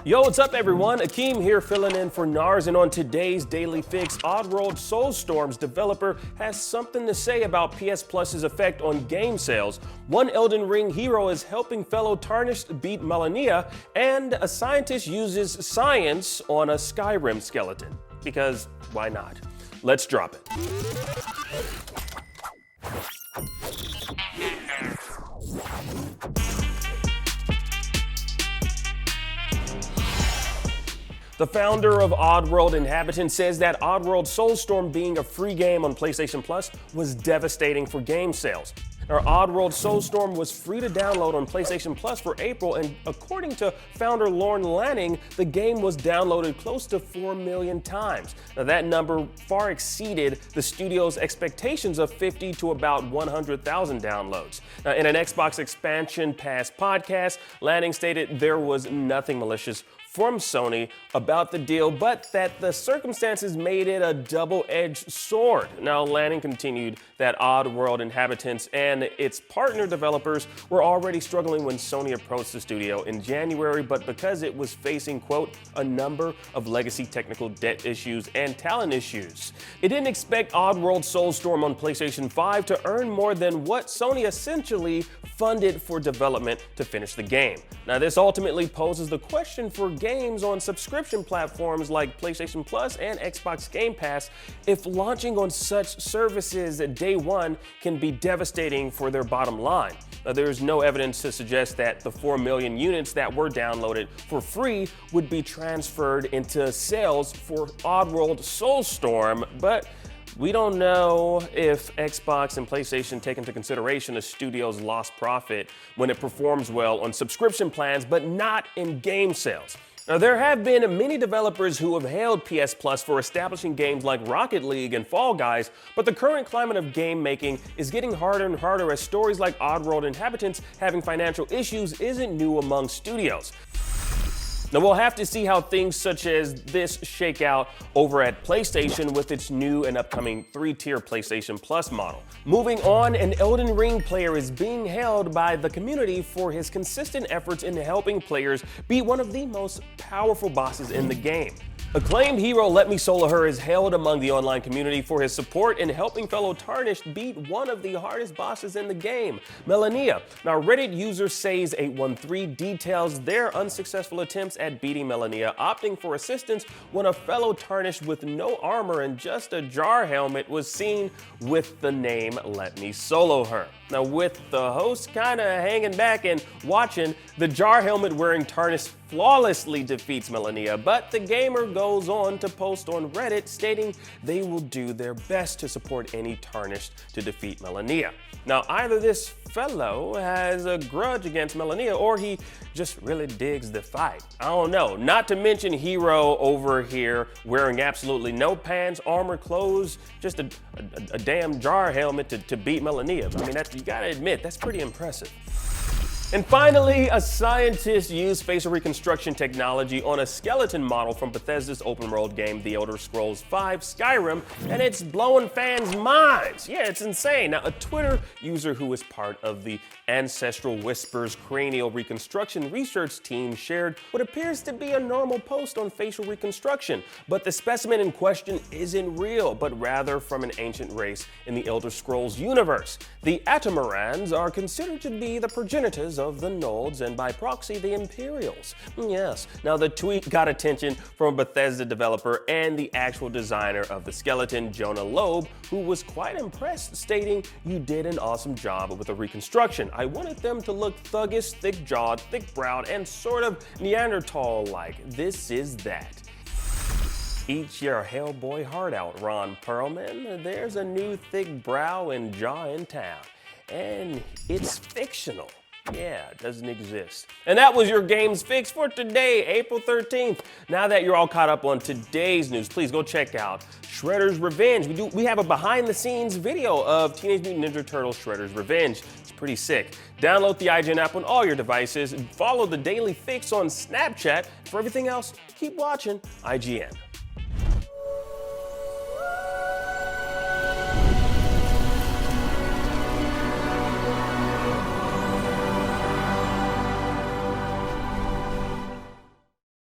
Yo, what's up everyone? Akeem here filling in for Narz, and on today's Daily Fix, Oddworld Soulstorm's developer has something to say about PS Plus's effect on game sales. One Elden Ring Hero is helping fellow Tarnished beat Malenia, and a scientist uses science on a Skyrim skeleton. Because why not? Let's drop it. The founder of Oddworld Inhabitants says that Oddworld Soulstorm being a free game on PlayStation Plus was devastating for game sales. Now, Oddworld Soulstorm was free to download on PlayStation Plus for April, and according to founder Lorne Lanning, the game was downloaded close to 4 million times. Now, that number far exceeded the studio's expectations of 50 to about 100,000 downloads. Now, in an Xbox Expansion Pass podcast, Lanning stated there was nothing malicious from Sony about the deal, but that the circumstances made it a double-edged sword. Now, Lanning continued that Oddworld Inhabitants and its partner developers were already struggling when Sony approached the studio in January, but because it was facing, quote, a number of legacy technical debt issues and talent issues, it didn't expect Oddworld Soulstorm on PlayStation 5 to earn more than what Sony essentially funded for development to finish the game. Now, this ultimately poses the question for games on subscription platforms like PlayStation Plus and Xbox Game Pass if launching on such services at day one can be devastating for their bottom line. Now, there's no evidence to suggest that the 4 million units that were downloaded for free would be transferred into sales for Oddworld Soulstorm, but we don't know if Xbox and PlayStation take into consideration a studio's lost profit when it performs well on subscription plans, but not in game sales. Now, there have been many developers who have hailed PS Plus for establishing games like Rocket League and Fall Guys, but the current climate of game making is getting harder and harder as stories like Oddworld Inhabitants having financial issues isn't new among studios. Now, we'll have to see how things such as this shake out over at PlayStation with its new and upcoming 3-tier PlayStation Plus model. Moving on, an Elden Ring player is being hailed by the community for his consistent efforts in helping players beat one of the most powerful bosses in the game. Acclaimed hero Let Me Solo Her is hailed among the online community for his support in helping fellow Tarnished beat one of the hardest bosses in the game, Malenia. Now, Reddit user Says813 details their unsuccessful attempts at beating Malenia, opting for assistance when a fellow Tarnished with no armor and just a jar helmet was seen with the name Let Me Solo Her. Now, with the host kinda hanging back and watching, the jar helmet wearing Tarnished flawlessly defeats Malenia, but the gamer goes on to post on Reddit stating they will do their best to support any Tarnished to defeat Malenia. Now, either this fellow has a grudge against Malenia or he just really digs the fight. I don't know. Not to mention Hero over here wearing absolutely no pants, armor, clothes, just a damn jar helmet to beat Malenia. I mean, you gotta admit, that's pretty impressive. And finally, a scientist used facial reconstruction technology on a skeleton model from Bethesda's open-world game, The Elder Scrolls V Skyrim, and it's blowing fans' minds. Yeah, it's insane. Now, a Twitter user who is part of the Ancestral Whispers cranial reconstruction research team shared what appears to be a normal post on facial reconstruction, but the specimen in question isn't real, but rather from an ancient race in the Elder Scrolls universe. The Atamarans are considered to be the progenitors of the Nolds and by proxy the Imperials. Yes. Now, the tweet got attention from a Bethesda developer and the actual designer of the skeleton, Jonah Loeb, who was quite impressed, stating, "You did an awesome job with the reconstruction. I wanted them to look thuggish, thick-jawed, thick-browed, and sort of Neanderthal-like. This is that." Eat your Hellboy heart out, Ron Perlman. There's a new thick brow and jaw in town, and it's fictional. Yeah, it doesn't exist. And that was your Games Fix for today, April 13th. Now that you're all caught up on today's news, please go check out Shredder's Revenge. We have a behind-the-scenes video of Teenage Mutant Ninja Turtles Shredder's Revenge. It's pretty sick. Download the IGN app on all your devices. Follow the Daily Fix on Snapchat. For everything else, keep watching IGN.